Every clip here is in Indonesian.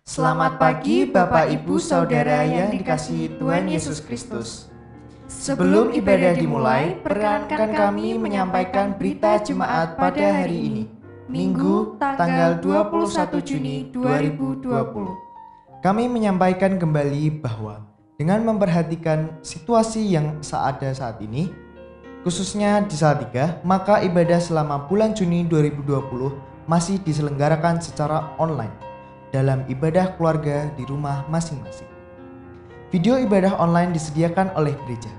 Selamat pagi Bapak Ibu Saudara yang dikasihi Tuhan Yesus Kristus. Sebelum ibadah dimulai, perkenankan kami menyampaikan berita jemaat pada hari ini, Minggu tanggal 21 Juni 2020. Kami menyampaikan kembali bahwa dengan memperhatikan situasi yang ada saat ini, khususnya di Salatiga, maka ibadah selama bulan Juni 2020 masih diselenggarakan secara online dalam ibadah keluarga di rumah masing-masing. Video ibadah online disediakan oleh gereja.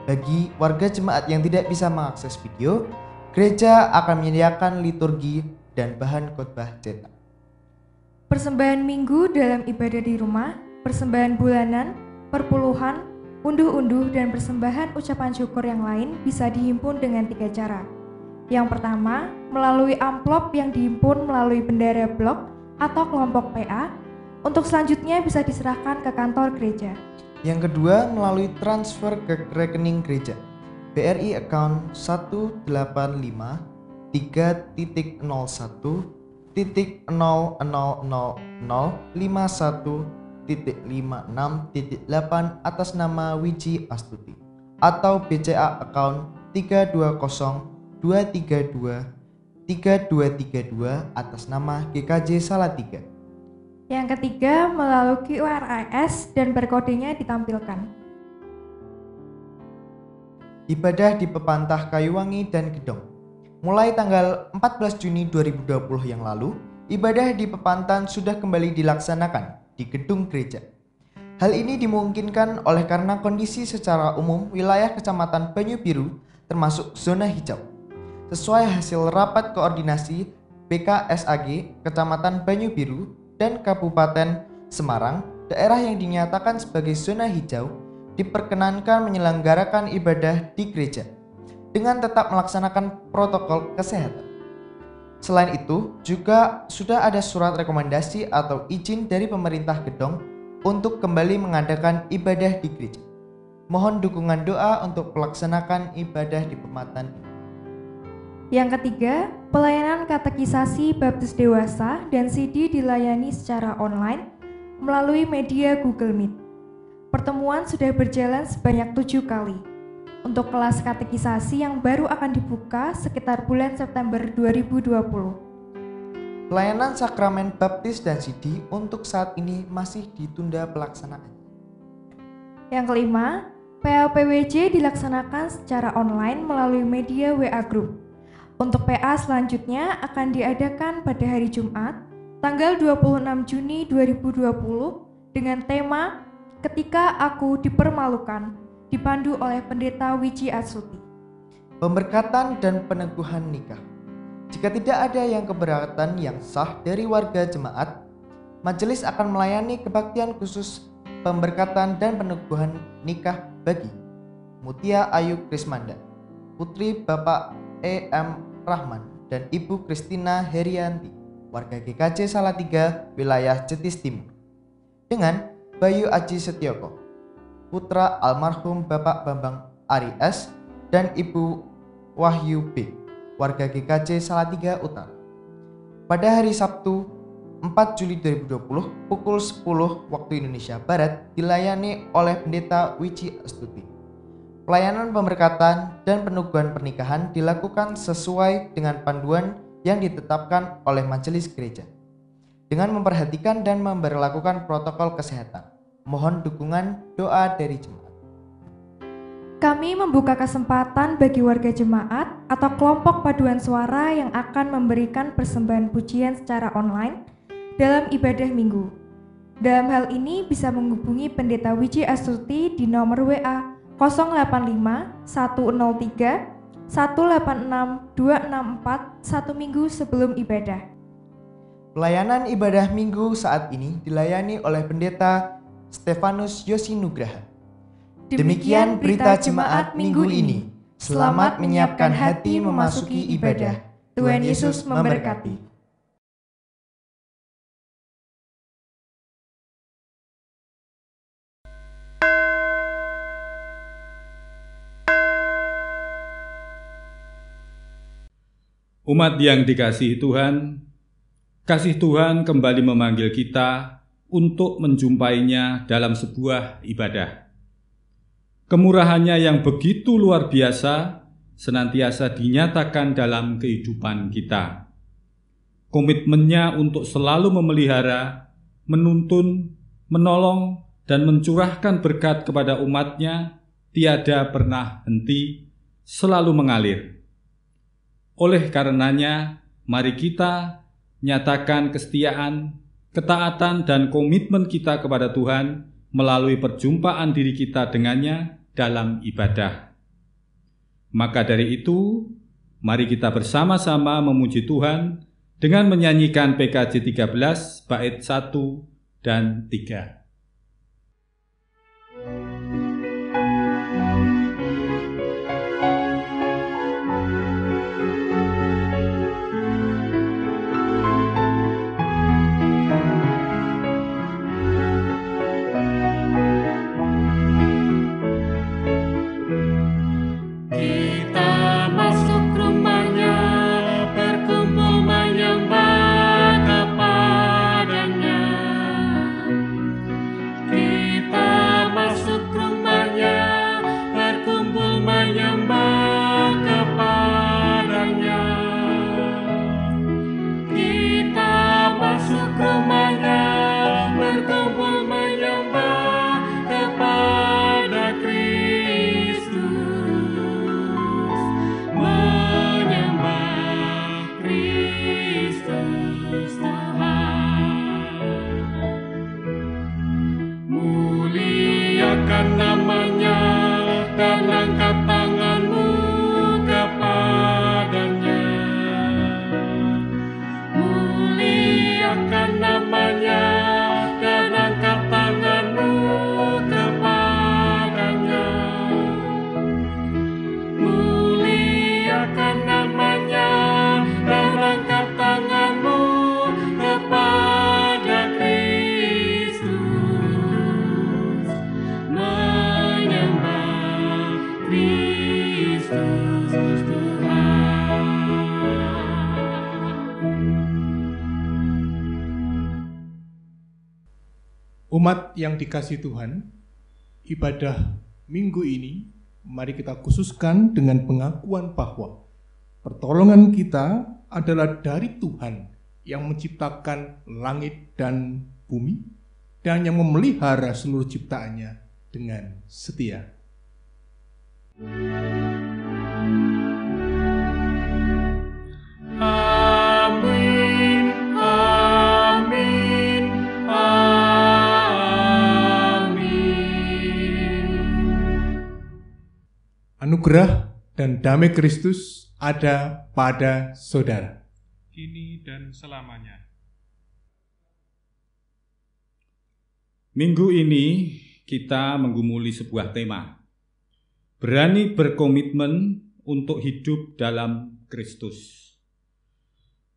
Bagi warga jemaat yang tidak bisa mengakses video, gereja akan menyediakan liturgi dan bahan khotbah cetak. Persembahan minggu dalam ibadah di rumah, persembahan bulanan, perpuluhan, unduh-unduh, dan persembahan ucapan syukur yang lain bisa dihimpun dengan 3 cara. Yang pertama, melalui amplop yang dihimpun melalui bendera blok atau kelompok PA. Untuk selanjutnya bisa diserahkan ke kantor gereja. Yang kedua, melalui transfer ke rekening gereja. BRI account 185.3.000.51.8 atas nama Wiji Astuti, atau BCA account 320-232-3232 atas nama GKJ Salatiga. Yang ketiga, melalui QRIS dan berkodenya ditampilkan. Ibadah di Pepantah Kayuwangi dan Gedong. Mulai tanggal 14 Juni 2020 yang lalu, ibadah di Pepantan sudah kembali dilaksanakan di gedung gereja. Hal ini dimungkinkan oleh karena kondisi secara umum wilayah Kecamatan Banyu Biru termasuk zona hijau. Sesuai hasil rapat koordinasi BKSAG Kecamatan Banyu Biru dan Kabupaten Semarang, daerah yang dinyatakan sebagai zona hijau diperkenankan menyelenggarakan ibadah di gereja dengan tetap melaksanakan protokol kesehatan. Selain itu, juga sudah ada surat rekomendasi atau izin dari pemerintah Gedong untuk kembali mengadakan ibadah di gereja. Mohon dukungan doa untuk melaksanakan ibadah di Pepantan ini. Yang ketiga, pelayanan katekisasi baptis dewasa dan CD dilayani secara online melalui media Google Meet. Pertemuan sudah berjalan sebanyak 7 kali. Untuk kelas katekisasi yang baru akan dibuka sekitar bulan September 2020. Pelayanan sakramen baptis dan CD untuk saat ini masih ditunda pelaksanaan. Yang kelima, PAPWJ dilaksanakan secara online melalui media WA Group. Untuk PA selanjutnya akan diadakan pada hari Jumat, tanggal 26 Juni 2020 dengan tema Ketika Aku Dipermalukan, dipandu oleh Pendeta Wiji Astuti. Pemberkatan dan peneguhan nikah. Jika tidak ada yang keberatan yang sah dari warga jemaat, majelis akan melayani kebaktian khusus pemberkatan dan peneguhan nikah bagi Mutia Ayu Krismanda, putri Bapak E.M. Rahman dan Ibu Kristina Herianti, warga GKJ Salatiga, wilayah Jetis Timur, dengan Bayu Aji Setioko, putra almarhum Bapak Bambang Ari S dan Ibu Wahyu B, warga GKJ Salatiga Utara. Pada hari Sabtu 4 Juli 2020 pukul 10 waktu Indonesia Barat dilayani oleh Pendeta Wiji Astuti. Pelayanan pemberkatan dan peneguhan pernikahan dilakukan sesuai dengan panduan yang ditetapkan oleh majelis gereja dengan memperhatikan dan memberlakukan protokol kesehatan. Mohon dukungan doa dari jemaat. Kami membuka kesempatan bagi warga jemaat atau kelompok paduan suara yang akan memberikan persembahan pujian secara online dalam ibadah minggu. Dalam hal ini bisa menghubungi Pendeta Wiji Astuti di nomor WA 085 103 186 264 1 minggu sebelum ibadah. Pelayanan ibadah minggu saat ini dilayani oleh Pendeta Stefanus Yosi Nugraha. Demikian berita jemaat minggu ini. Selamat menyiapkan hati memasuki ibadah. Tuhan Yesus memberkati. Umat yang dikasihi Tuhan, kasih Tuhan kembali memanggil kita untuk menjumpainya dalam sebuah ibadah. Kemurahannya yang begitu luar biasa senantiasa dinyatakan dalam kehidupan kita. Komitmennya untuk selalu memelihara, menuntun, menolong, dan mencurahkan berkat kepada umatnya tiada pernah henti, selalu mengalir. Oleh karenanya, mari kita nyatakan kesetiaan, ketaatan, dan komitmen kita kepada Tuhan melalui perjumpaan diri kita dengannya dalam ibadah. Maka dari itu, mari kita bersama-sama memuji Tuhan dengan menyanyikan PKJ 13 bait 1 dan 3. Umat yang dikasihi Tuhan, ibadah minggu ini mari kita khususkan dengan pengakuan bahwa pertolongan kita adalah dari Tuhan yang menciptakan langit dan bumi dan yang memelihara seluruh ciptaannya dengan setia. Anugerah dan damai Kristus ada pada saudara, kini dan selamanya. Minggu ini kita menggumuli sebuah tema, berani berkomitmen untuk hidup dalam Kristus.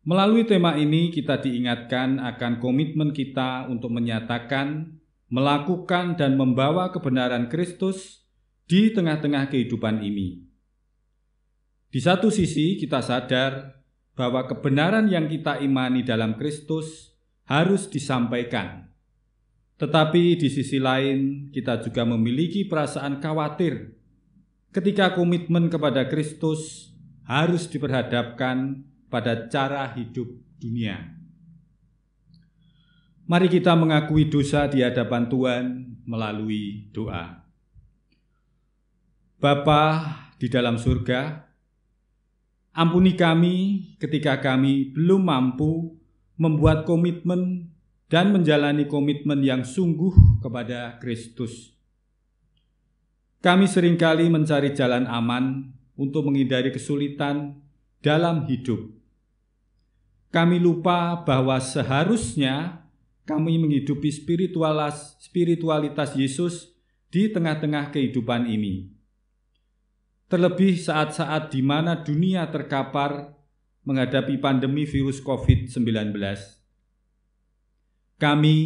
Melalui tema ini kita diingatkan akan komitmen kita untuk menyatakan, melakukan, dan membawa kebenaran Kristus di tengah-tengah kehidupan ini. Di satu sisi kita sadar bahwa kebenaran yang kita imani dalam Kristus harus disampaikan. Tetapi di sisi lain kita juga memiliki perasaan khawatir ketika komitmen kepada Kristus harus diperhadapkan pada cara hidup dunia. Mari kita mengakui dosa di hadapan Tuhan melalui doa. Bapa di dalam surga, ampuni kami ketika kami belum mampu membuat komitmen dan menjalani komitmen yang sungguh kepada Kristus. Kami seringkali mencari jalan aman untuk menghindari kesulitan dalam hidup. Kami lupa bahwa seharusnya kami menghidupi spiritualitas Yesus di tengah-tengah kehidupan ini. Terlebih saat-saat di mana dunia terkapar menghadapi pandemi virus COVID-19. Kami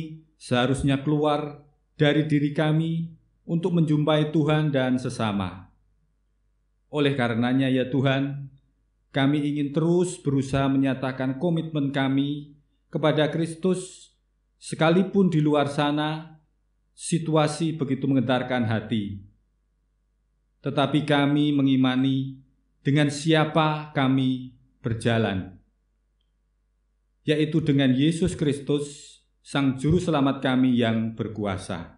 seharusnya keluar dari diri kami untuk menjumpai Tuhan dan sesama. Oleh karenanya ya Tuhan, kami ingin terus berusaha menyatakan komitmen kami kepada Kristus sekalipun di luar sana situasi begitu menggetarkan hati, tetapi kami mengimani dengan siapa kami berjalan, yaitu dengan Yesus Kristus, Sang Juru Selamat kami yang berkuasa.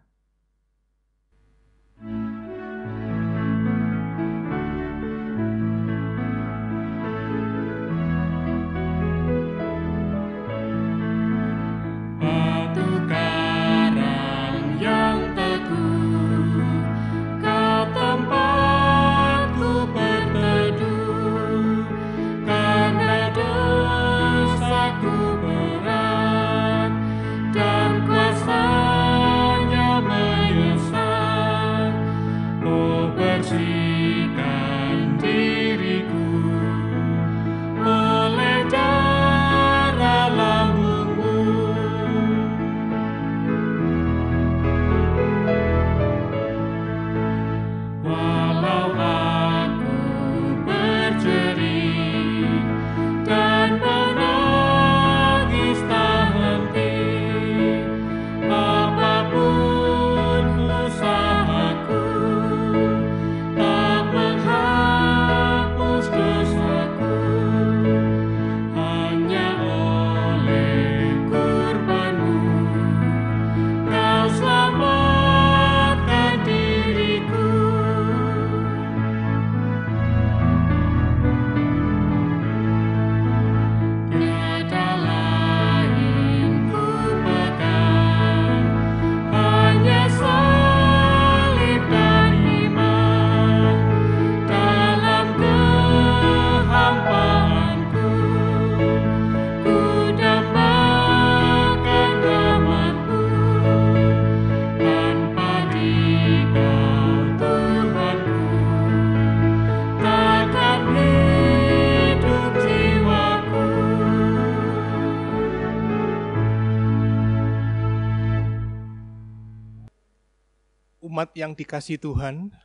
Umat yang dikasihi Tuhan,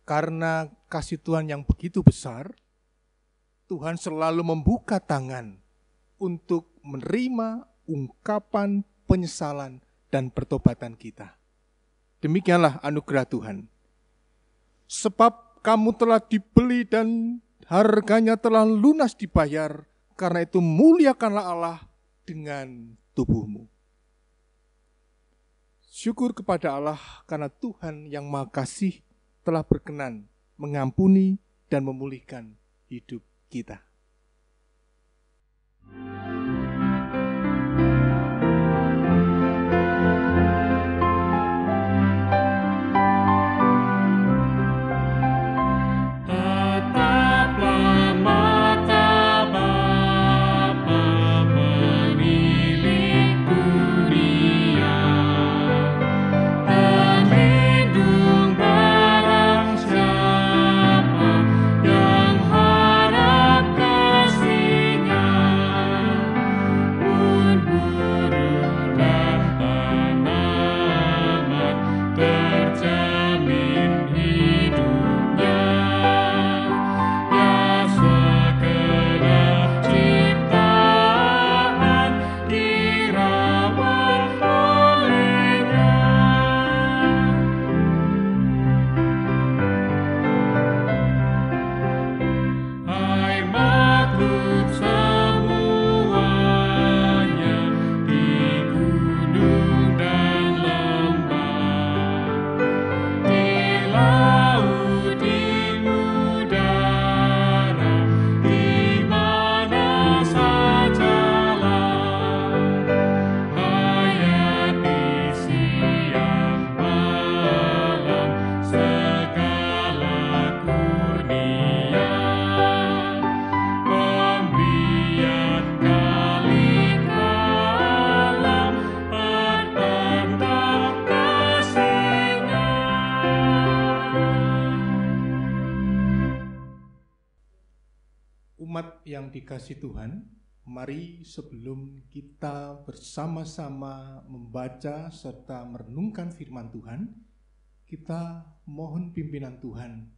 karena kasih Tuhan yang begitu besar, Tuhan selalu membuka tangan untuk menerima ungkapan penyesalan dan pertobatan kita. Demikianlah anugerah Tuhan. Sebab kamu telah dibeli dan harganya telah lunas dibayar, karena itu muliakanlah Allah dengan tubuhmu. Syukur kepada Allah karena Tuhan yang Maha Kasih telah berkenan mengampuni dan memulihkan hidup kita. Umat yang dikasihi Tuhan, mari sebelum kita bersama-sama membaca serta merenungkan firman Tuhan, kita mohon pimpinan Tuhan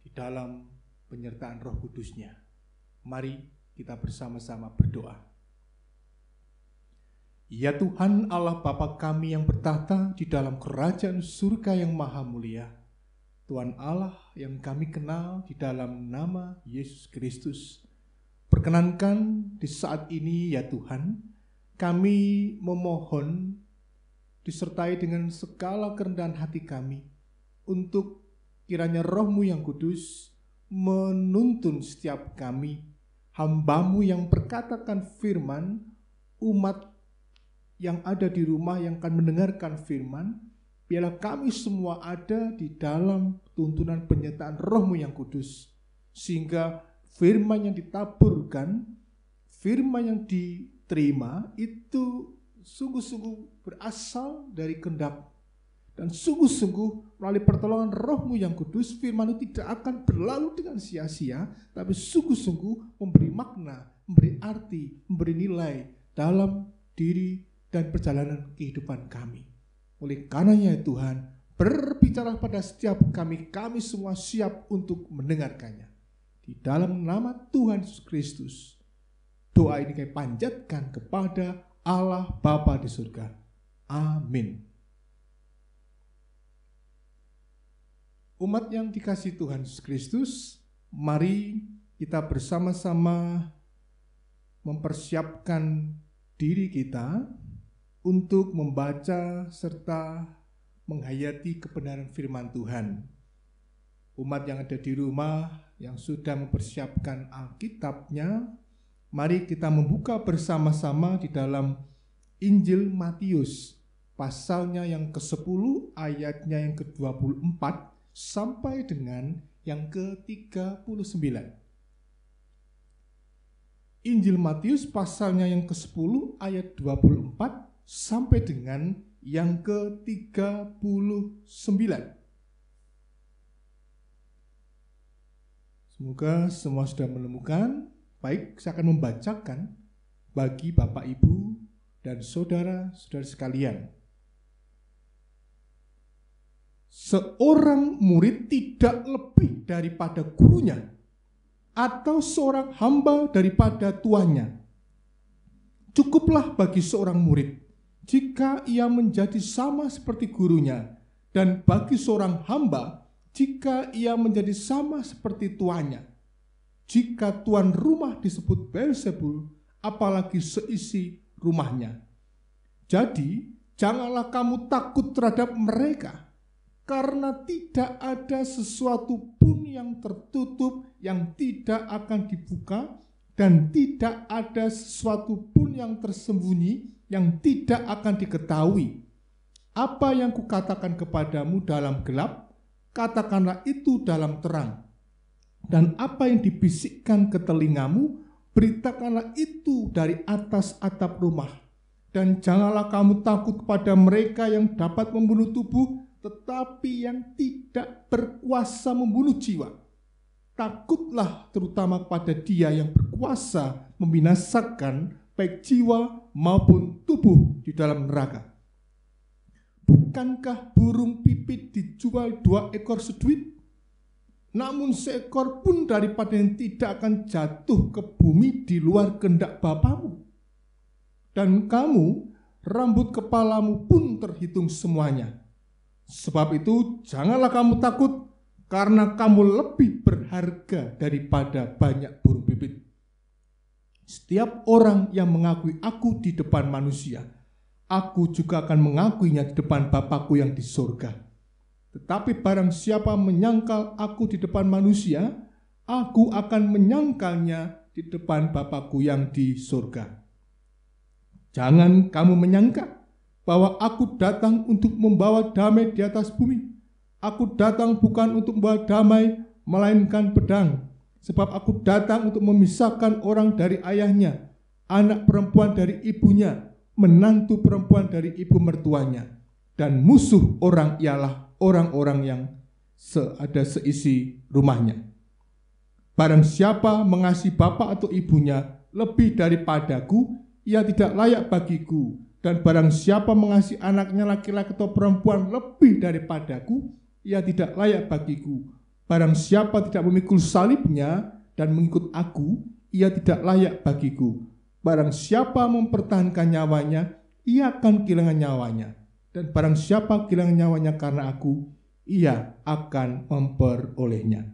di dalam penyertaan Roh Kudus-Nya. Mari kita bersama-sama berdoa. Ya Tuhan Allah Bapa kami yang bertahta di dalam kerajaan surga yang maha mulia, Tuhan Allah yang kami kenal di dalam nama Yesus Kristus, perkenankan di saat ini ya Tuhan, kami memohon disertai dengan segala kerendahan hati kami untuk kiranya Roh-Mu yang kudus menuntun setiap kami, hamba-Mu yang berkatakan firman, umat yang ada di rumah yang akan mendengarkan firman, biarlah kami semua ada di dalam tuntunan penyertaan Roh-Mu yang kudus, sehingga firman yang ditaburkan, firman yang diterima itu sungguh-sungguh berasal dari kehendak, dan sungguh-sungguh melalui pertolongan Roh-Mu yang kudus, firman itu tidak akan berlalu dengan sia-sia, tapi sungguh-sungguh memberi makna, memberi arti, memberi nilai dalam diri dan perjalanan kehidupan kami. Oleh karenanya ya Tuhan, berbicara pada setiap kami semua siap untuk mendengarkannya. Di dalam nama Tuhan Yesus Kristus, doa ini kami panjatkan kepada Allah Bapa di surga. Amin. Umat yang dikasihi Tuhan Yesus Kristus, mari kita bersama-sama mempersiapkan diri kita untuk membaca serta menghayati kebenaran firman Tuhan. Umat yang ada di rumah yang sudah mempersiapkan Alkitabnya, mari kita membuka bersama-sama di dalam Injil Matius, pasalnya yang ke-10, ayatnya yang ke-24 sampai dengan yang ke-39. Injil Matius pasalnya yang ke-10 ayat 24 sampai dengan yang ke-39. Semoga semua sudah menemukan. Baik, saya akan membacakan bagi Bapak, Ibu, dan saudara-saudara sekalian. Seorang murid tidak lebih daripada gurunya, atau seorang hamba daripada tuannya. Cukuplah bagi seorang murid jika ia menjadi sama seperti gurunya, dan bagi seorang hamba jika ia menjadi sama seperti tuannya. Jika tuan rumah disebut Beelzebul, apalagi seisi rumahnya. Jadi, janganlah kamu takut terhadap mereka, karena tidak ada sesuatu pun yang tertutup yang tidak akan dibuka, dan tidak ada sesuatu pun yang tersembunyi yang tidak akan diketahui. Apa yang kukatakan kepadamu dalam gelap, katakanlah itu dalam terang. Dan apa yang dibisikkan ke telingamu, beritakanlah itu dari atas atap rumah. Dan janganlah kamu takut kepada mereka yang dapat membunuh tubuh, tetapi yang tidak berkuasa membunuh jiwa. Takutlah terutama kepada Dia yang berkuasa membinasakan baik jiwa maupun tubuh di dalam neraka. Bukankah burung pipit dijual 2 ekor seduit? Namun seekor pun daripada yang tidak akan jatuh ke bumi di luar kehendak Bapamu. Dan kamu, rambut kepalamu pun terhitung semuanya. Sebab itu janganlah kamu takut, karena kamu lebih berharga daripada banyak burung pipit. Setiap orang yang mengakui aku di depan manusia, aku juga akan mengakuinya di depan Bapa-Ku yang di surga. Tetapi barang siapa menyangkal aku di depan manusia, aku akan menyangkalnya di depan Bapa-Ku yang di surga. Jangan kamu menyangka bahwa aku datang untuk membawa damai di atas bumi. Aku datang bukan untuk membawa damai, melainkan pedang. Sebab aku datang untuk memisahkan orang dari ayahnya, anak perempuan dari ibunya, menantu perempuan dari ibu mertuanya. Dan musuh orang ialah orang-orang yang ada seisi rumahnya. Barang siapa mengasihi bapa atau ibunya lebih daripadaku, ia tidak layak bagiku. Dan barang siapa mengasihi anaknya laki-laki atau perempuan lebih daripadaku, ia tidak layak bagiku. Barang siapa tidak memikul salibnya dan mengikut aku, ia tidak layak bagiku. Barang siapa mempertahankan nyawanya, ia akan kehilangan nyawanya. Dan barang siapa kehilangan nyawanya karena aku, ia akan memperolehnya.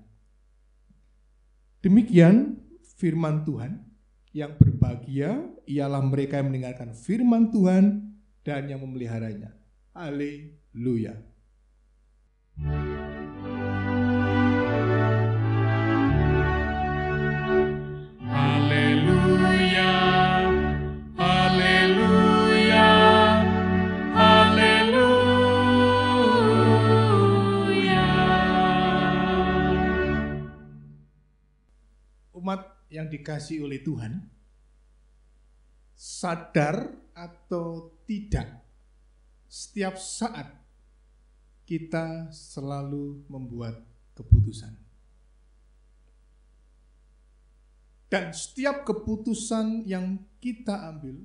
Demikian firman Tuhan. Yang berbahagia ialah mereka yang mendengarkan firman Tuhan dan yang memeliharanya. Haleluya. Haleluya, haleluya, haleluya. Umat yang dikasihi oleh Tuhan, sadar atau tidak, setiap saat kita selalu membuat keputusan. Dan setiap keputusan yang kita ambil,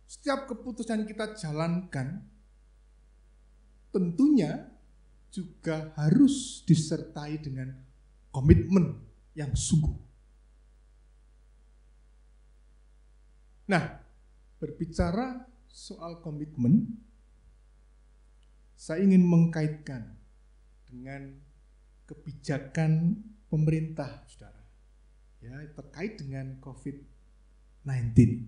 setiap keputusan yang kita jalankan, tentunya juga harus disertai dengan komitmen yang sungguh. Nah, berbicara soal komitmen, saya ingin mengkaitkan dengan kebijakan pemerintah, saudara. Ya, terkait dengan COVID-19.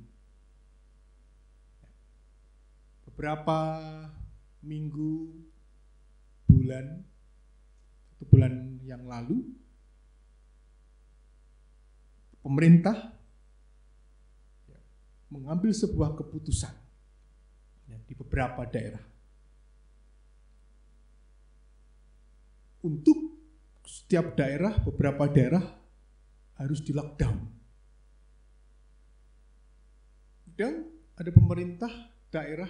Beberapa minggu, bulan yang lalu, pemerintah mengambil sebuah keputusan di beberapa daerah untuk setiap daerah, beberapa daerah harus di lockdown. Dan ada pemerintah daerah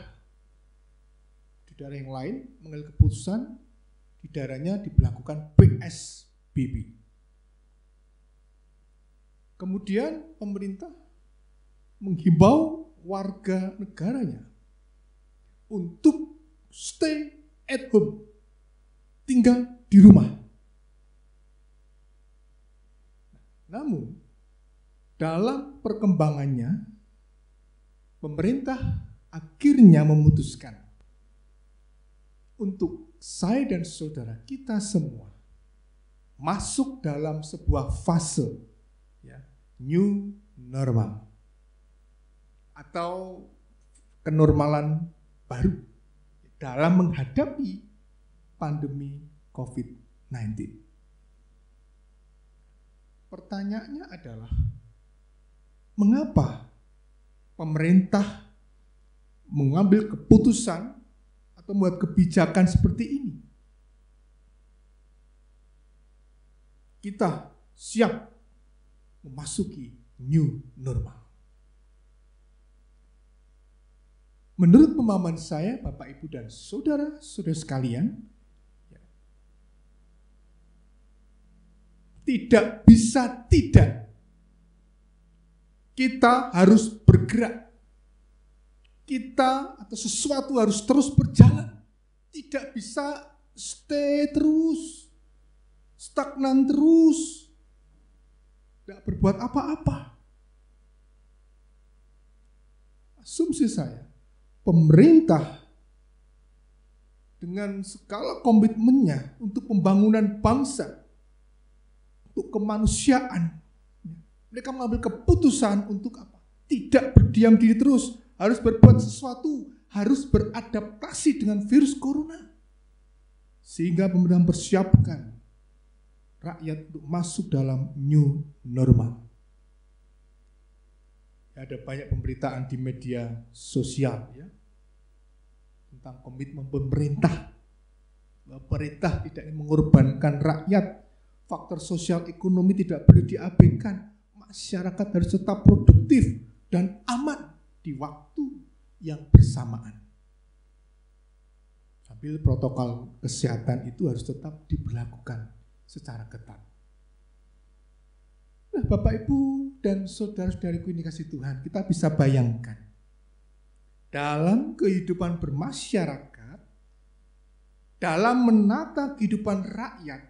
di daerah yang lain mengambil keputusan di daerahnya diberlakukan PSBB. Kemudian pemerintah menghimbau warga negaranya untuk stay at home, tinggal di rumah. Namun, dalam perkembangannya, pemerintah akhirnya memutuskan untuk saya dan saudara kita semua masuk dalam sebuah fase new normal atau kenormalan baru dalam menghadapi pandemi COVID-19. Pertanyaannya adalah, mengapa pemerintah mengambil keputusan atau membuat kebijakan seperti ini? Kita siap memasuki new normal. Menurut pemahaman saya, Bapak, Ibu, dan saudara-saudara sekalian, tidak bisa tidak. Kita harus bergerak. Kita atau sesuatu harus terus berjalan. Tidak bisa stay terus, stagnan terus, tidak berbuat apa-apa. Asumsi saya, pemerintah dengan segala komitmennya untuk pembangunan bangsa, untuk kemanusiaan, mereka mengambil keputusan untuk apa? Tidak berdiam diri terus, harus berbuat sesuatu, harus beradaptasi dengan virus corona. Sehingga pemerintah mempersiapkan rakyat untuk masuk dalam new normal. Ada banyak pemberitaan di media sosial tentang komitmen pemerintah. Pemerintah tidak ingin mengorbankan rakyat. Faktor sosial ekonomi tidak boleh diabaikan. Masyarakat harus tetap produktif dan aman di waktu yang bersamaan. Sambil protokol kesehatan itu harus tetap diberlakukan secara ketat. Nah, Bapak, Ibu, dan saudara-saudariku ini kasih Tuhan, kita bisa bayangkan dalam kehidupan bermasyarakat, dalam menata kehidupan rakyat,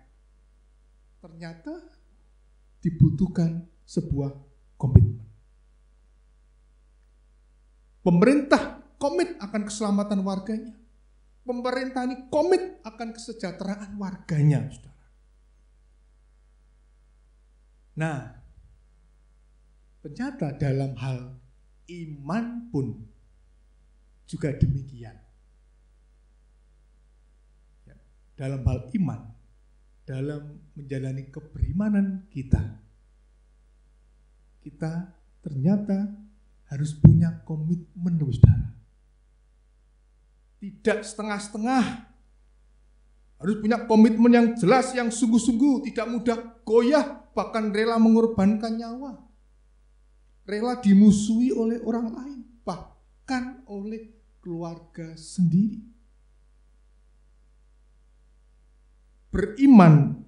ternyata dibutuhkan sebuah komitmen. Pemerintah komit akan keselamatan warganya. Pemerintah ini komit akan kesejahteraan warganya, saudara. Nah, ternyata dalam hal iman pun juga demikian. Dalam hal iman, dalam menjalani keberimanan kita ternyata harus punya komitmen, saudara. Tidak setengah-setengah, harus punya komitmen yang jelas, yang sungguh-sungguh, tidak mudah goyah, bahkan rela mengorbankan nyawa, rela dimusuhi oleh orang lain, bahkan oleh keluarga sendiri. Beriman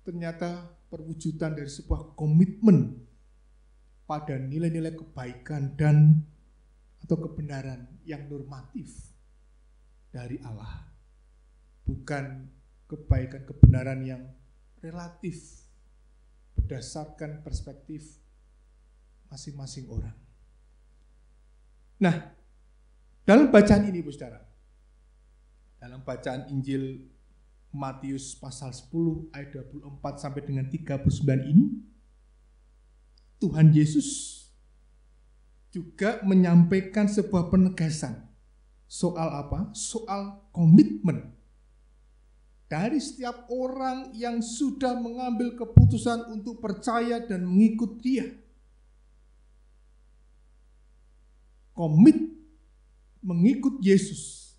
ternyata perwujudan dari sebuah komitmen pada nilai-nilai kebaikan dan atau kebenaran yang normatif dari Allah, bukan kebaikan kebenaran yang relatif berdasarkan perspektif masing-masing orang. Nah, dalam bacaan ini, saudara, dalam bacaan Injil Matius pasal 10 ayat 24 sampai dengan 39 ini, Tuhan Yesus juga menyampaikan sebuah penegasan soal apa? Soal komitmen dari setiap orang yang sudah mengambil keputusan untuk percaya dan mengikut Dia. Komit mengikut Yesus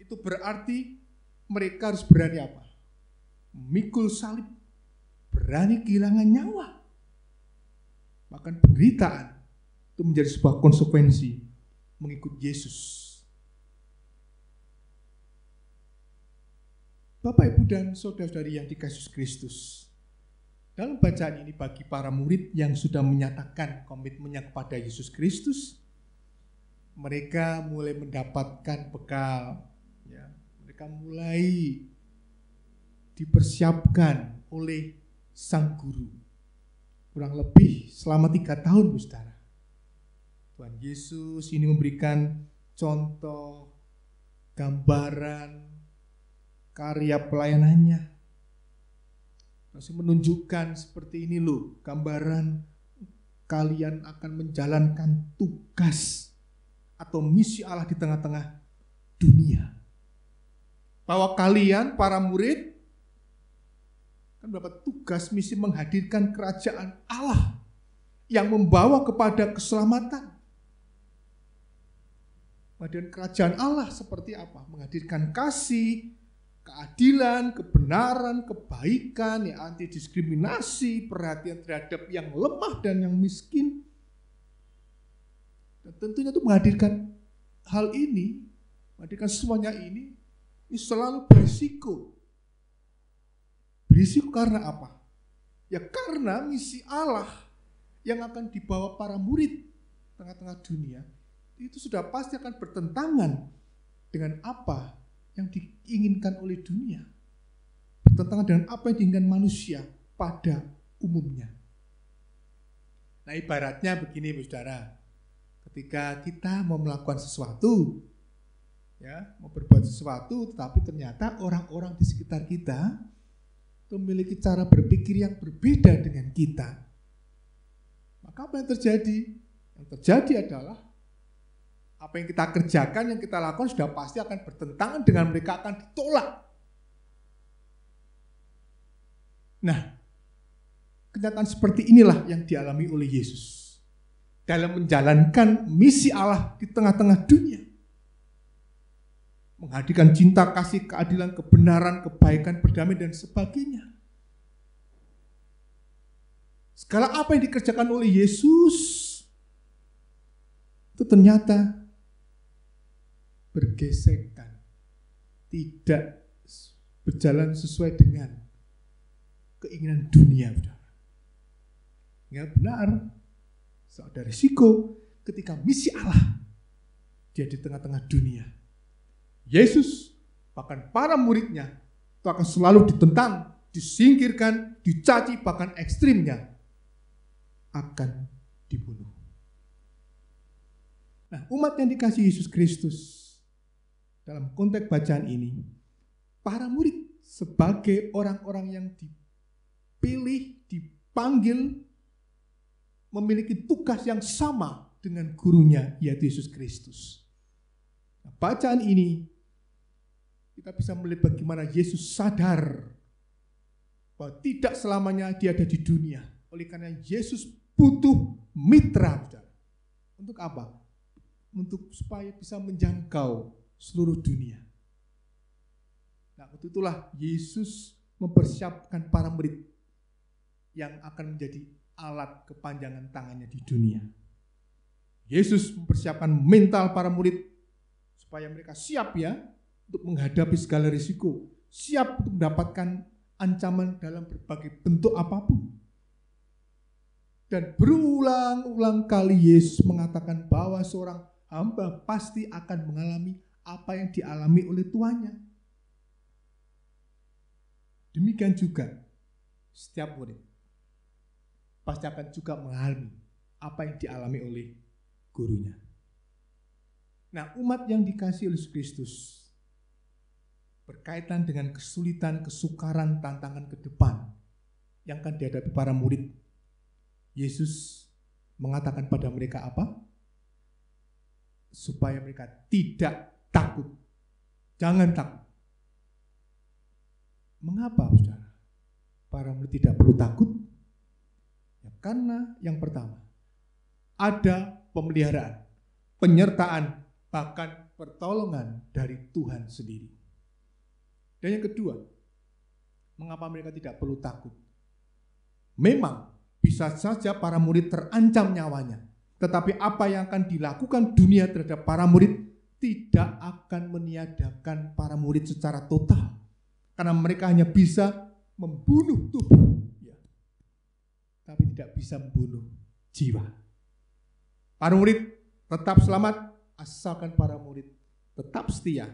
itu berarti mereka harus berani apa? Memikul salib, berani kehilangan nyawa. Bahkan penderitaan itu menjadi sebuah konsekuensi mengikut Yesus. Bapak, Ibu, dan saudara-saudari yang dikasihi Kristus, dalam bacaan ini bagi para murid yang sudah menyatakan komitmennya kepada Yesus Kristus, mereka mulai mendapatkan bekal, ya. Mereka mulai dipersiapkan oleh Sang Guru. Kurang lebih selama 3 tahun, saudara. Tuhan Yesus ini memberikan contoh, gambaran, karya pelayanannya. Masih menunjukkan seperti ini loh, gambaran kalian akan menjalankan tugas atau misi Allah di tengah-tengah dunia. Bahwa kalian, para murid, kan mendapat tugas misi menghadirkan kerajaan Allah yang membawa kepada keselamatan. Menghadirkan kerajaan Allah seperti apa? Menghadirkan kasih, keadilan, kebenaran, kebaikan, ya, anti diskriminasi, perhatian terhadap yang lemah dan yang miskin. Dan tentunya itu menghadirkan hal ini, menghadirkan semuanya ini selalu berisiko. Berisiko karena apa? Ya karena misi Allah yang akan dibawa para murid tengah-tengah dunia itu sudah pasti akan bertentangan dengan apa yang diinginkan oleh dunia. Bertentangan dengan apa yang diinginkan manusia pada umumnya. Nah, ibaratnya begini, saudara. Ketika kita mau melakukan sesuatu, ya, mau berbuat sesuatu, tetapi ternyata orang-orang di sekitar kita memiliki cara berpikir yang berbeda dengan kita. Maka apa yang terjadi? Yang terjadi adalah apa yang kita kerjakan, yang kita lakukan sudah pasti akan bertentangan dengan mereka, akan ditolak. Nah, kenyataan seperti inilah yang dialami oleh Yesus dalam menjalankan misi Allah di tengah-tengah dunia. Menghadirkan cinta, kasih, keadilan, kebenaran, kebaikan, perdamaian, dan sebagainya. Segala apa yang dikerjakan oleh Yesus itu ternyata bergesekan, tidak berjalan sesuai dengan keinginan dunia. Ya benar, ada risiko ketika misi Allah dia di tengah-tengah dunia. Yesus bahkan para muridnya itu akan selalu ditentang, disingkirkan, dicaci, bahkan ekstrimnya akan dibunuh. Nah, umat yang dikasihi Yesus Kristus, dalam konteks bacaan ini, para murid sebagai orang-orang yang dipilih, dipanggil, memiliki tugas yang sama dengan gurunya, yaitu Yesus Kristus. Nah, bacaan ini kita bisa melihat bagaimana Yesus sadar bahwa tidak selamanya dia ada di dunia. Oleh karena Yesus butuh mitra. Untuk apa? Untuk supaya bisa menjangkau seluruh dunia. Nah, untuk itulah Yesus mempersiapkan para murid yang akan menjadi alat kepanjangan tangannya di dunia. Yesus mempersiapkan mental para murid supaya mereka siap ya untuk menghadapi segala risiko, siap untuk mendapatkan ancaman dalam berbagai bentuk apapun. Dan berulang-ulang kali Yesus mengatakan bahwa seorang hamba pasti akan mengalami apa yang dialami oleh tuannya. Demikian juga setiap murid pasti akan juga mengalami apa yang dialami oleh gurunya. Nah, umat yang dikasihi oleh Yesus Kristus berkaitan dengan kesulitan, kesukaran, tantangan ke depan yang akan dihadapi para murid, Yesus mengatakan pada mereka apa? Supaya mereka tidak takut. Jangan takut. Mengapa, saudara? Para murid tidak perlu takut? Ya, karena yang pertama, ada pemeliharaan, penyertaan, bahkan pertolongan dari Tuhan sendiri. Dan yang kedua, mengapa mereka tidak perlu takut? Memang bisa saja para murid terancam nyawanya, tetapi apa yang akan dilakukan dunia terhadap para murid tidak akan meniadakan para murid secara total. Karena mereka hanya bisa membunuh tubuh, ya, tapi tidak bisa membunuh jiwa. Para murid tetap selamat asalkan para murid tetap setia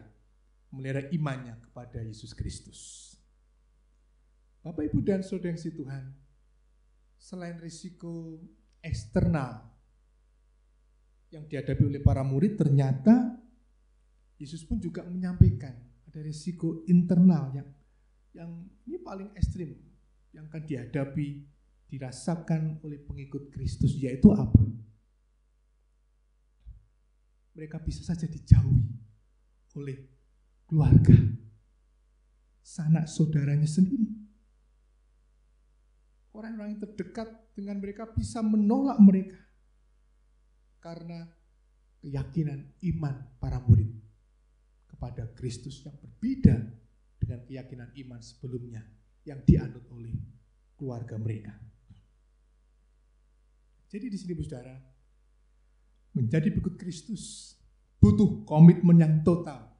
memelihara imannya kepada Yesus Kristus. Bapak, Ibu, dan saudara yang kasih Tuhan, selain risiko eksternal yang dihadapi oleh para murid, ternyata Yesus pun juga menyampaikan ada risiko internal yang ini paling ekstrim yang akan dihadapi, dirasakan oleh pengikut Kristus, yaitu apa? Mereka bisa saja dijauhi oleh keluarga, sanak saudaranya sendiri. Orang-orang yang terdekat dengan mereka bisa menolak mereka karena keyakinan iman para murid kepada Kristus yang berbeda dengan keyakinan iman sebelumnya yang dianut oleh keluarga mereka. Jadi di sini, saudara, menjadi pengikut Kristus butuh komitmen yang total,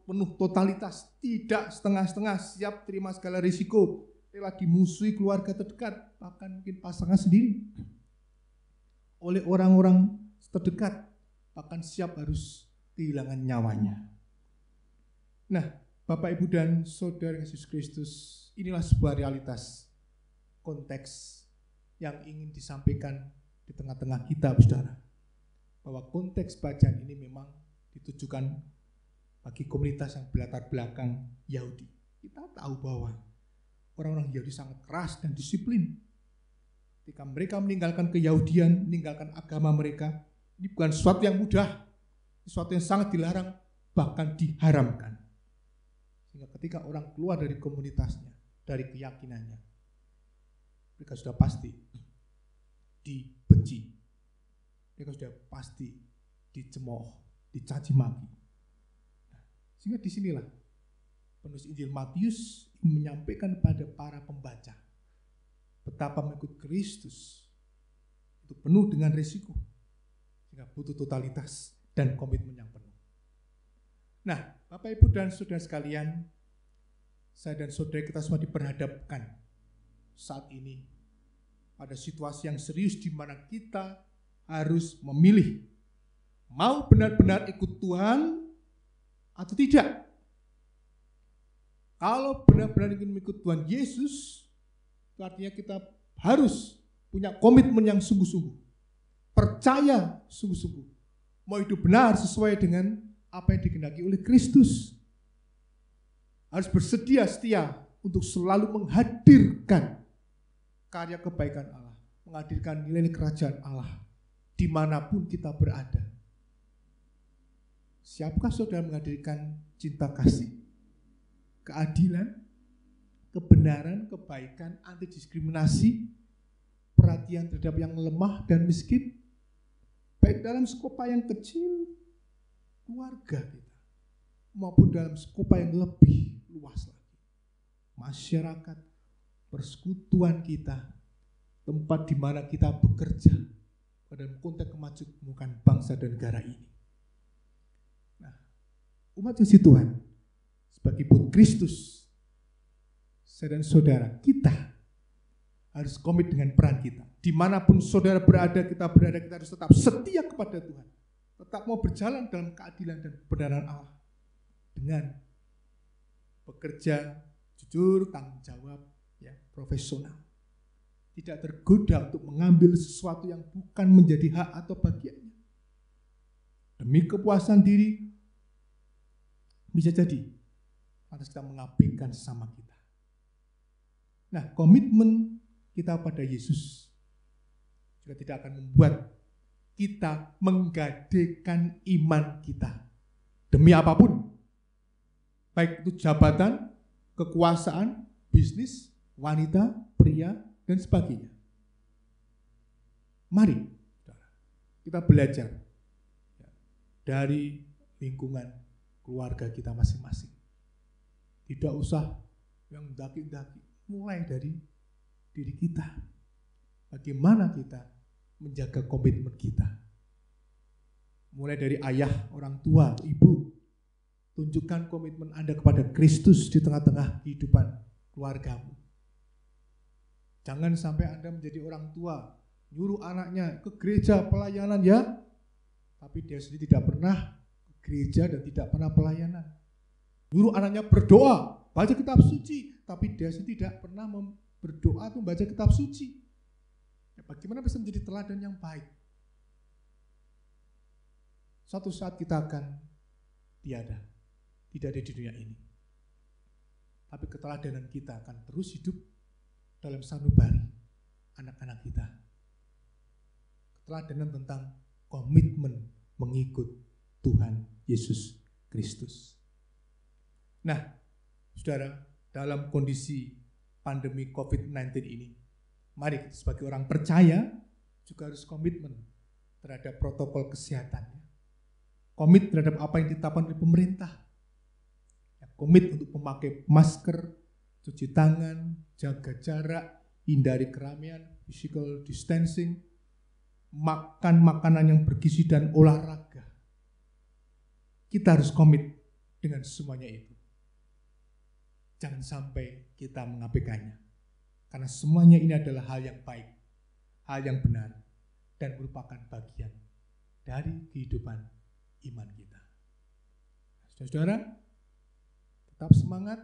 penuh totalitas, tidak setengah-setengah, siap terima segala risiko, rela dimusuhi keluarga terdekat, bahkan mungkin pasangan sendiri, oleh orang-orang terdekat, bahkan siap harus kehilangan nyawanya. Nah, Bapak, Ibu, dan saudara Yesus Kristus, inilah sebuah realitas konteks yang ingin disampaikan di tengah-tengah kita, saudara. Bahwa konteks bacaan ini memang ditujukan bagi komunitas yang berlatar belakang Yahudi. Kita tahu bahwa orang-orang Yahudi sangat keras dan disiplin. Ketika mereka meninggalkan keyahudian, meninggalkan agama mereka, ini bukan sesuatu yang mudah, sesuatu yang sangat dilarang, bahkan diharamkan. Sehingga ketika orang keluar dari komunitasnya, dari keyakinannya, mereka sudah pasti dibenci. Mereka sudah pasti dicemooh, dicaci maki. Sehingga disinilah penulis Injil Matius menyampaikan kepada para pembaca betapa mengikut Kristus itu penuh dengan risiko, sehingga butuh totalitas dan komitmen yang penuh. Nah, Bapak, Ibu, dan saudara sekalian, saya dan saudara kita semua diperhadapkan saat ini pada situasi yang serius di mana kita harus memilih mau benar-benar ikut Tuhan atau tidak. Kalau benar-benar ingin mengikut Tuhan Yesus, itu artinya kita harus punya komitmen yang sungguh-sungguh, percaya sungguh-sungguh mau hidup benar sesuai dengan apa yang dikehendaki oleh Kristus. Harus bersedia setia untuk selalu menghadirkan karya kebaikan Allah, menghadirkan nilai kerajaan Allah dimanapun kita berada. Siapkah saudara menghadirkan cinta kasih, keadilan, kebenaran, kebaikan, anti diskriminasi, perhatian terhadap yang lemah dan miskin, baik dalam skopa yang kecil, keluarga kita, maupun dalam skopa yang lebih luas lagi, masyarakat, persekutuan kita, tempat di mana kita bekerja, pada konteks kemajuan bangsa dan negara ini. Nah, umat kasih Tuhan, sebagai pun Kristus, saya dan saudara, kita harus komit dengan peran kita. Dimanapun saudara berada, kita harus tetap setia kepada Tuhan. Tetap mau berjalan dalam keadilan dan kebenaran Allah. Dengan bekerja jujur, tanggung jawab, ya, profesional. Tidak tergoda untuk mengambil sesuatu yang bukan menjadi hak atau bagiannya. Demi kepuasan diri, bisa jadi harus kita mengabaikan sesama kita. Nah, komitmen kita pada Yesus juga tidak akan membuat kita menggadekan iman kita demi apapun, baik itu jabatan, kekuasaan, bisnis, wanita, pria, dan sebagainya. Mari kita belajar dari lingkungan keluarga kita masing-masing. Tidak usah yang daki-daki, mulai dari diri kita. Bagaimana kita menjaga komitmen kita. Mulai dari ayah, orang tua, ibu. Tunjukkan komitmen Anda kepada Kristus di tengah-tengah kehidupan keluargamu. Jangan sampai Anda menjadi orang tua, nyuruh anaknya ke gereja pelayanan ya, tapi dia sendiri tidak pernah ke gereja dan tidak pernah pelayanan. Nyuruh anaknya berdoa, baca kitab suci, tapi dia sendiri tidak pernah berdoa atau membaca kitab suci. Ya, bagaimana bisa menjadi teladan yang baik? Suatu saat kita akan tidak ada di dunia ini. Tapi keteladanan kita akan terus hidup dalam sanubari anak-anak kita. Keteladanan tentang komitmen mengikut Tuhan Yesus Kristus. Nah, saudara, dalam kondisi pandemi COVID-19 ini, mari sebagai orang percaya juga harus komitmen terhadap protokol kesehatan. Komit terhadap apa yang ditetapkan oleh pemerintah. Komit untuk memakai masker, cuci tangan, jaga jarak, hindari keramaian, physical distancing, makan makanan yang bergizi dan olahraga. Kita harus komit dengan semuanya itu. Jangan sampai kita mengabaikannya. Karena semuanya ini adalah hal yang baik, hal yang benar, dan merupakan bagian dari kehidupan iman kita. Saudara, tetap semangat.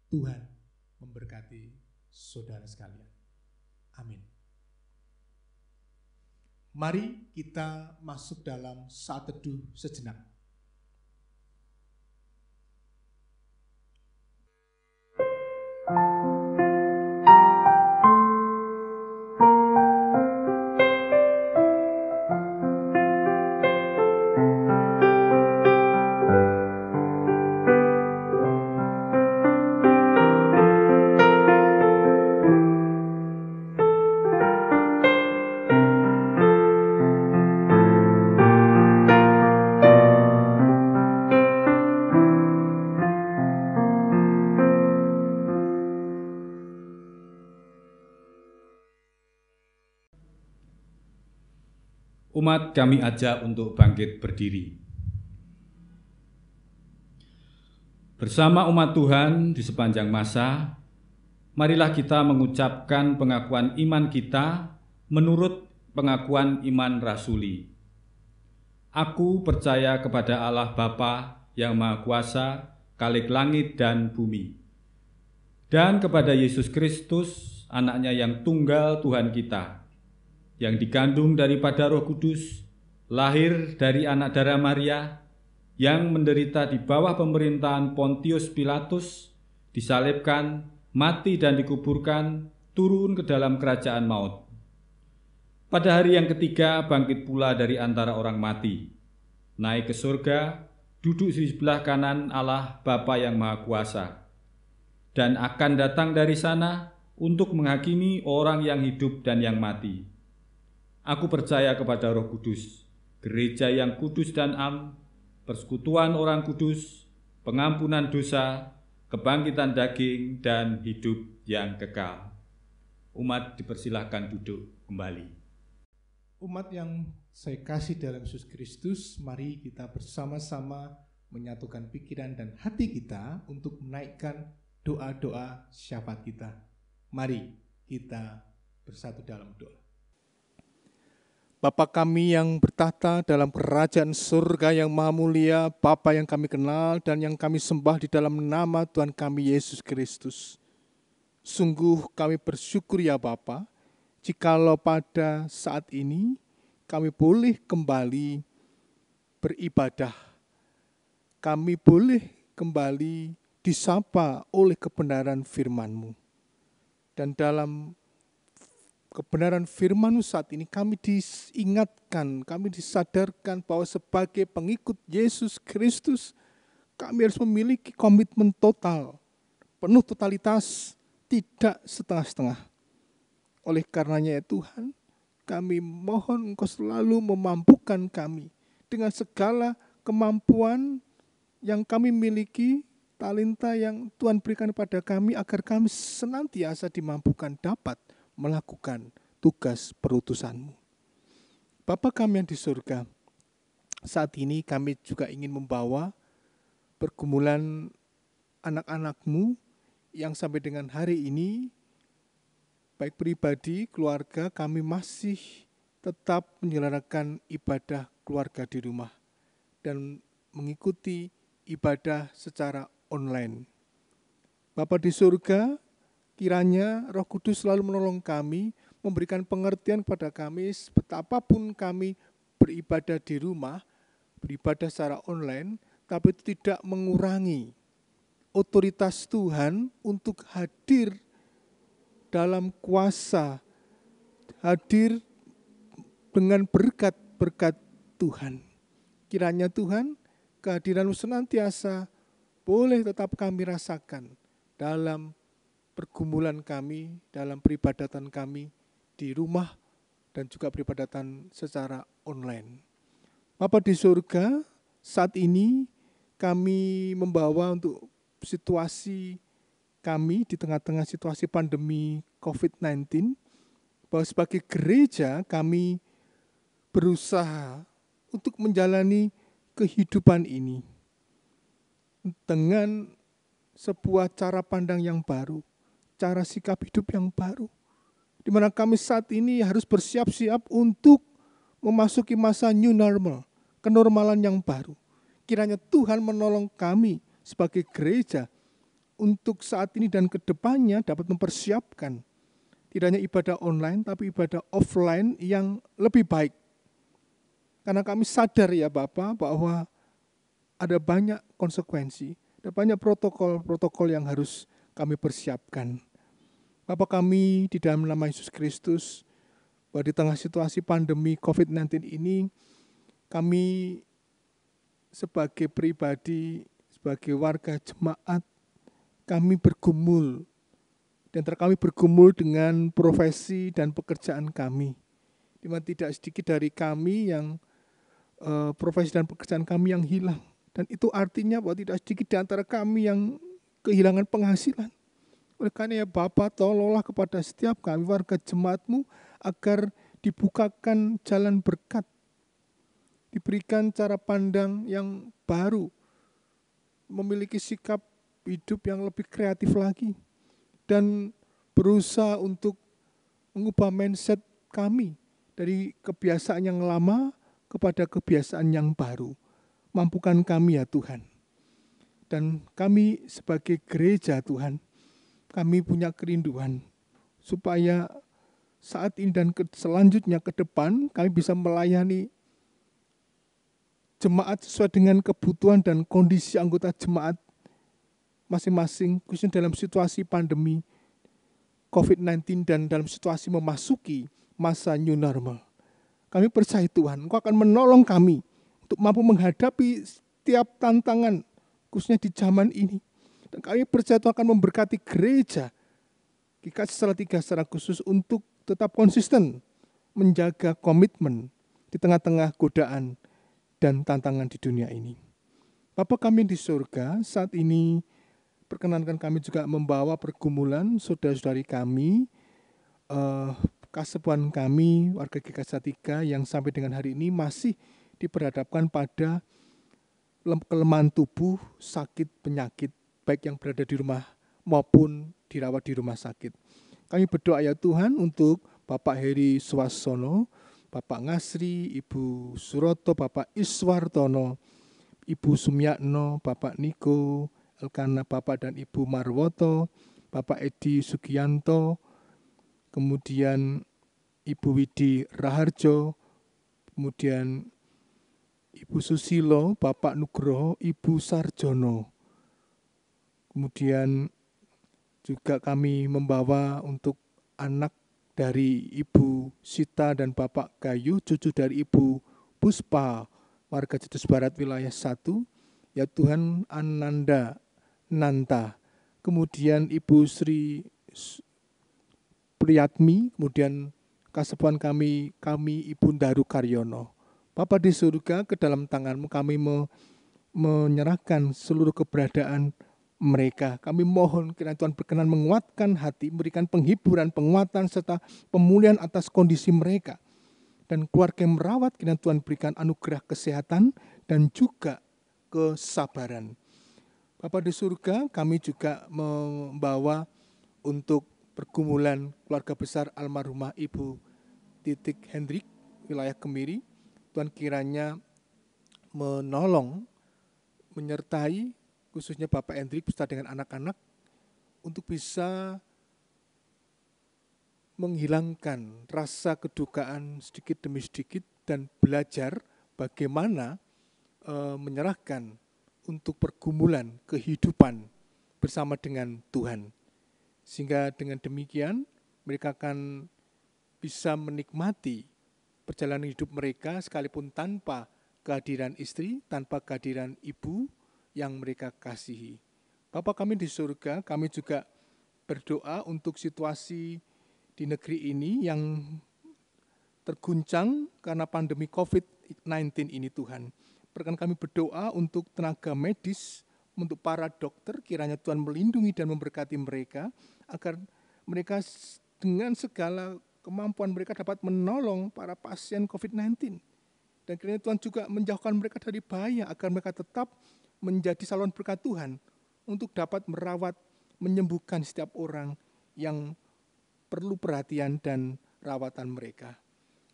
Tuhan memberkati saudara sekalian. Amin. Mari kita masuk dalam saat teduh sejenak. Umat kami ajak untuk bangkit berdiri. Bersama umat Tuhan di sepanjang masa, marilah kita mengucapkan pengakuan iman kita menurut pengakuan iman rasuli. Aku percaya kepada Allah Bapa yang Maha Kuasa, Khalik langit dan bumi, dan kepada Yesus Kristus, anaknya yang tunggal Tuhan kita, yang dikandung daripada Roh Kudus, lahir dari anak darah Maria, yang menderita di bawah pemerintahan Pontius Pilatus, disalibkan, mati dan dikuburkan, turun ke dalam kerajaan maut. Pada hari yang ketiga bangkit pula dari antara orang mati, naik ke surga, duduk di sebelah kanan Allah Bapa yang Maha Kuasa, dan akan datang dari sana untuk menghakimi orang yang hidup dan yang mati. Aku percaya kepada Roh Kudus, gereja yang kudus dan am, persekutuan orang kudus, pengampunan dosa, kebangkitan daging, dan hidup yang kekal. Umat dipersilahkan duduk kembali. Umat yang saya kasih dalam Yesus Kristus, mari kita bersama-sama menyatukan pikiran dan hati kita untuk menaikkan doa-doa syafaat kita. Mari kita bersatu dalam doa. Bapa kami yang bertahta dalam kerajaan surga yang maha mulia, Bapa yang kami kenal dan yang kami sembah di dalam nama Tuhan kami Yesus Kristus. Sungguh kami bersyukur ya Bapa, jikalau pada saat ini kami boleh kembali beribadah. Kami boleh kembali disapa oleh kebenaran firman-Mu. Dan dalam kebenaran firman-Mu saat ini kami diingatkan, kami disadarkan bahwa sebagai pengikut Yesus Kristus, kami harus memiliki komitmen total, penuh totalitas, tidak setengah-setengah. Oleh karenanya ya Tuhan, kami mohon Engkau selalu memampukan kami dengan segala kemampuan yang kami miliki, talenta yang Tuhan berikan kepada kami, agar kami senantiasa dimampukan dapat melakukan tugas perutusan-Mu. Bapa kami yang di surga, saat ini kami juga ingin membawa pergumulan anak-anak-Mu yang sampai dengan hari ini, baik pribadi, keluarga, kami masih tetap menyelenggarakan ibadah keluarga di rumah dan mengikuti ibadah secara online. Bapa di surga, kiranya Roh Kudus selalu menolong kami, memberikan pengertian kepada kami betapapun kami beribadah di rumah, beribadah secara online, tapi itu tidak mengurangi otoritas Tuhan untuk hadir dalam kuasa, hadir dengan berkat-berkat Tuhan. Kiranya Tuhan, kehadiran-Mu senantiasa boleh tetap kami rasakan dalam pergumulan kami, dalam peribadatan kami di rumah dan juga peribadatan secara online. Bapa di surga, saat ini kami membawa untuk situasi kami di tengah-tengah situasi pandemi COVID-19, bahwa sebagai gereja kami berusaha untuk menjalani kehidupan ini dengan sebuah cara pandang yang baru, cara sikap hidup yang baru, di mana kami saat ini harus bersiap-siap untuk memasuki masa new normal, kenormalan yang baru. Kiranya Tuhan menolong kami sebagai gereja untuk saat ini dan ke depannya dapat mempersiapkan tidak hanya ibadah online, tapi ibadah offline yang lebih baik. Karena kami sadar ya Bapak bahwa ada banyak konsekuensi, ada banyak protokol-protokol yang harus kami persiapkan. Bapa kami di dalam nama Yesus Kristus, bahwa di tengah situasi pandemi COVID-19 ini, kami sebagai pribadi, sebagai warga jemaat, kami bergumul. Dan kami bergumul dengan profesi dan pekerjaan kami. Di mana tidak sedikit dari kami yang profesi dan pekerjaan kami yang hilang. Dan itu artinya bahwa tidak sedikit di antara kami yang kehilangan penghasilan. Oleh karena ya Bapak, tolonglah kepada setiap kami warga jemaat-Mu agar dibukakan jalan berkat. Diberikan cara pandang yang baru. Memiliki sikap hidup yang lebih kreatif lagi. Dan berusaha untuk mengubah mindset kami dari kebiasaan yang lama kepada kebiasaan yang baru. Mampukan kami ya Tuhan. Dan kami sebagai gereja Tuhan, kami punya kerinduan supaya saat ini dan selanjutnya ke depan kami bisa melayani jemaat sesuai dengan kebutuhan dan kondisi anggota jemaat masing-masing, khususnya dalam situasi pandemi COVID-19 dan dalam situasi memasuki masa new normal. Kami percaya Tuhan, Engkau akan menolong kami untuk mampu menghadapi setiap tantangan, khususnya di zaman ini. Dan kami percaya Tuhan akan memberkati gereja GKJ Salatiga secara khusus untuk tetap konsisten menjaga komitmen di tengah-tengah godaan dan tantangan di dunia ini. Bapa kami di surga, saat ini perkenankan kami juga membawa pergumulan saudara-saudari kami, kasepuhan kami, warga GKJ Salatiga yang sampai dengan hari ini masih diperhadapkan pada kelemahan tubuh, sakit, penyakit, baik yang berada di rumah maupun dirawat di rumah sakit. Kami berdoa ya Tuhan untuk Bapak Heri Swasono, Bapak Ngasri, Ibu Suroto, Bapak Iswartono, Ibu Sumyakno, Bapak Niko, Elkana, Bapak dan Ibu Marwoto, Bapak Edi Sugianto, kemudian Ibu Widi Raharjo, kemudian Ibu Susilo, Bapak Nugroho, Ibu Sarjono. Kemudian juga kami membawa untuk anak dari Ibu Sita dan Bapak Gayu, cucu dari Ibu Puspa, warga Jedus Barat wilayah 1, ya Tuhan Ananda Nanta, kemudian Ibu Sri Priyatmi, kemudian kasepuhan kami Ibu Daru Karyono. Bapa di surga, ke dalam tangan-Mu kami menyerahkan seluruh keberadaan mereka. Kami mohon kiranya Tuhan berkenan menguatkan hati, memberikan penghiburan, penguatan, serta pemulihan atas kondisi mereka. Dan keluarga yang merawat, kiranya Tuhan berikan anugerah kesehatan dan juga kesabaran. Bapa di surga, kami juga membawa untuk pergumulan keluarga besar almarhumah Ibu Titik Hendrik, wilayah Kemiri. Tuhan kiranya menolong, menyertai, khususnya Bapak Hendrik beserta dengan anak-anak, untuk bisa menghilangkan rasa kedukaan sedikit demi sedikit dan belajar bagaimana menyerahkan untuk pergumulan kehidupan bersama dengan Tuhan. Sehingga dengan demikian mereka akan bisa menikmati perjalanan hidup mereka sekalipun tanpa kehadiran istri, tanpa kehadiran ibu yang mereka kasihi. Bapa kami di surga, kami juga berdoa untuk situasi di negeri ini yang terguncang karena pandemi COVID-19 ini Tuhan. Berkenan kami berdoa untuk tenaga medis, untuk para dokter, kiranya Tuhan melindungi dan memberkati mereka, agar mereka dengan segala kemampuan mereka dapat menolong para pasien COVID-19. Dan kiranya Tuhan juga menjauhkan mereka dari bahaya, agar mereka tetap menjadi saluran berkat Tuhan untuk dapat merawat, menyembuhkan setiap orang yang perlu perhatian dan rawatan mereka.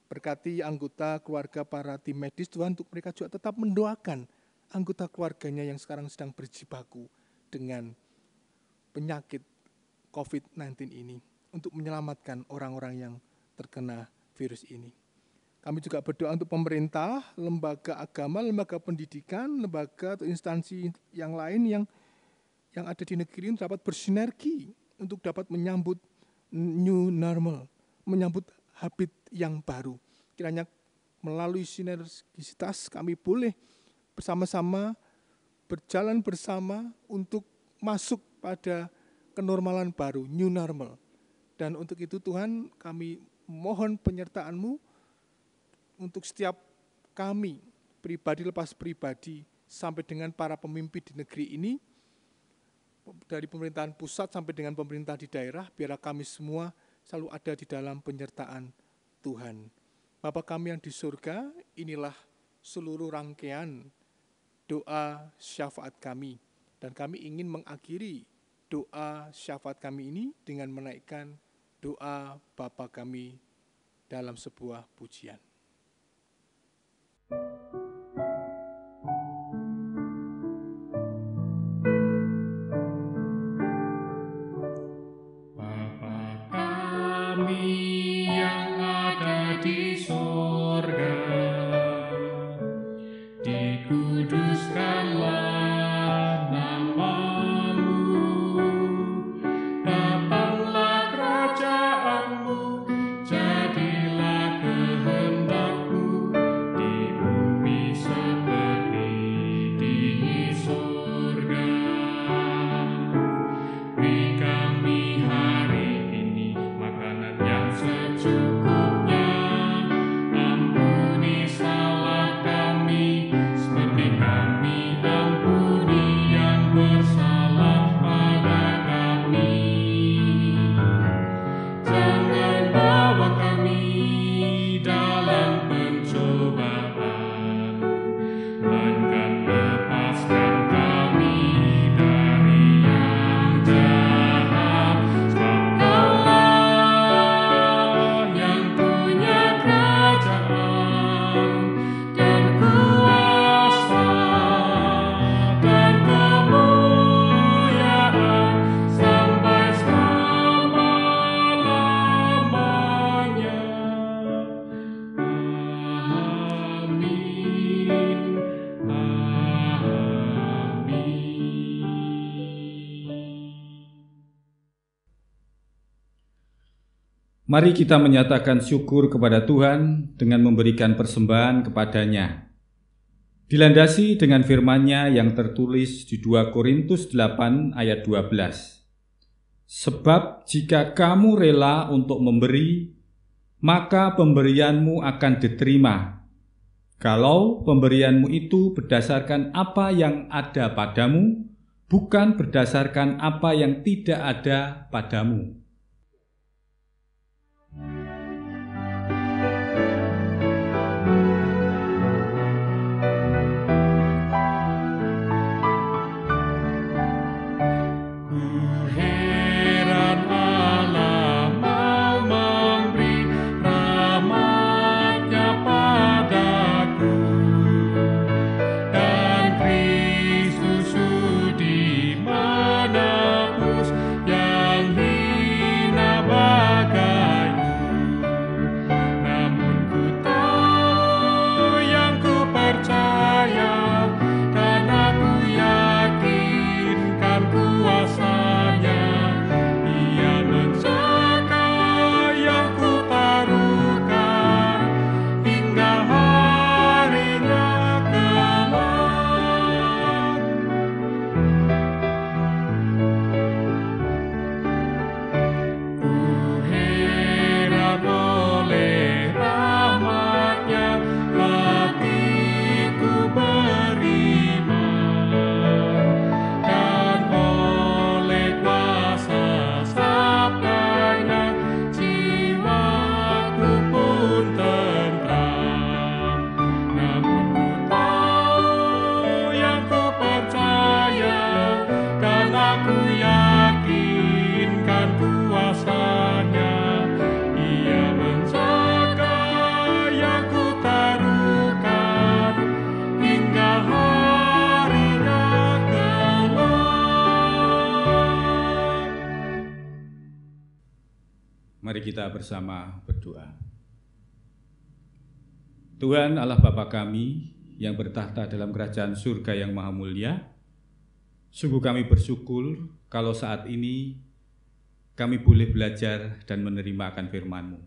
Berkati anggota keluarga para tim medis Tuhan, untuk mereka juga tetap mendoakan anggota keluarganya yang sekarang sedang berjibaku dengan penyakit COVID-19 ini, untuk menyelamatkan orang-orang yang terkena virus ini. Kami juga berdoa untuk pemerintah, lembaga agama, lembaga pendidikan, lembaga atau instansi yang lain yang ada di negeri ini dapat bersinergi untuk dapat menyambut new normal, menyambut habit yang baru. Kiranya melalui sinergisitas kami boleh bersama-sama berjalan bersama untuk masuk pada kenormalan baru, new normal. Dan untuk itu Tuhan, kami mohon penyertaan-Mu untuk setiap kami, pribadi lepas pribadi, sampai dengan para pemimpin di negeri ini, dari pemerintahan pusat sampai dengan pemerintah di daerah, biarlah kami semua selalu ada di dalam penyertaan Tuhan. Bapa kami yang di surga, inilah seluruh rangkaian doa syafaat kami. Dan kami ingin mengakhiri doa syafaat kami ini dengan menaikkan doa Bapa kami dalam sebuah pujian. Bapa kami yang ada di surga, Mari kita menyatakan syukur kepada Tuhan dengan memberikan persembahan kepada-Nya. Dilandasi dengan firman-Nya yang tertulis di 2 Korintus 8 ayat 12. Sebab jika kamu rela untuk memberi, maka pemberianmu akan diterima. Kalau pemberianmu itu berdasarkan apa yang ada padamu, bukan berdasarkan apa yang tidak ada padamu. Mari kita bersama berdoa. Tuhan Allah Bapa kami yang bertahta dalam kerajaan surga yang maha mulia, sungguh kami bersyukur kalau saat ini kami boleh belajar dan menerima akan firman-Mu.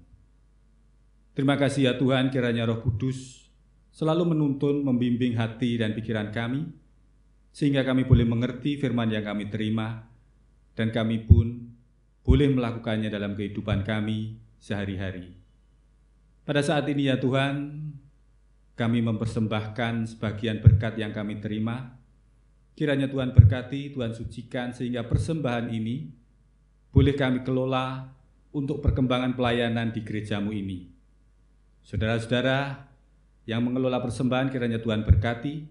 Terima kasih ya Tuhan, kiranya Roh Kudus selalu menuntun, membimbing hati dan pikiran kami, sehingga kami boleh mengerti firman yang kami terima, dan kami pun boleh melakukannya dalam kehidupan kami sehari-hari. Pada saat ini ya Tuhan, kami mempersembahkan sebagian berkat yang kami terima. Kiranya Tuhan berkati, Tuhan sucikan, sehingga persembahan ini boleh kami kelola untuk perkembangan pelayanan di gereja-Mu ini. Saudara-saudara yang mengelola persembahan, kiranya Tuhan berkati,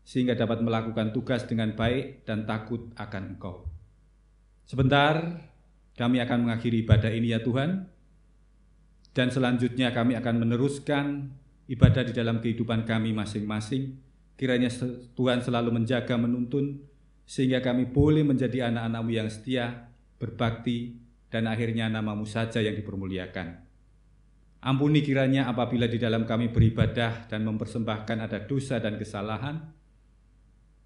sehingga dapat melakukan tugas dengan baik dan takut akan Engkau. Sebentar, kami akan mengakhiri ibadah ini ya Tuhan, dan selanjutnya kami akan meneruskan ibadah di dalam kehidupan kami masing-masing. Kiranya Tuhan selalu menjaga, menuntun, sehingga kami boleh menjadi anak-anak-Mu yang setia, berbakti, dan akhirnya nama-Mu saja yang dipermuliakan. Ampuni kiranya apabila di dalam kami beribadah dan mempersembahkan ada dosa dan kesalahan.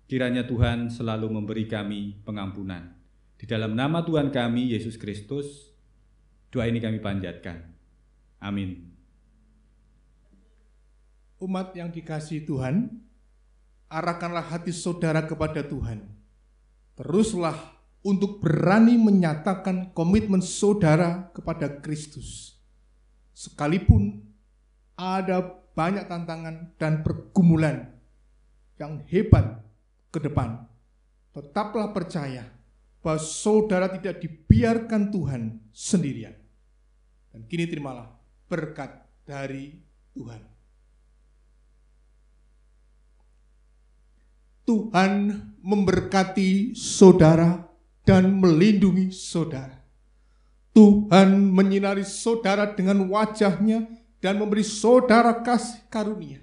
Kiranya Tuhan selalu memberi kami pengampunan. Di dalam nama Tuhan kami, Yesus Kristus, doa ini kami panjatkan. Amin. Umat yang dikasihi Tuhan, arahkanlah hati saudara kepada Tuhan. Teruslah untuk berani menyatakan komitmen saudara kepada Kristus. Sekalipun ada banyak tantangan dan pergumulan yang hebat ke depan, tetaplah percaya bahwa saudara tidak dibiarkan Tuhan sendirian. Dan kini terimalah berkat dari Tuhan. Tuhan memberkati saudara dan melindungi saudara. Tuhan menyinari saudara dengan wajah-Nya dan memberi saudara kasih karunia.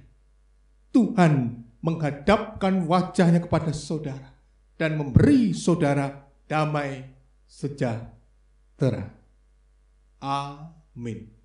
Tuhan menghadapkan wajah-Nya kepada saudara dan memberi saudara damai sejahtera. Amin.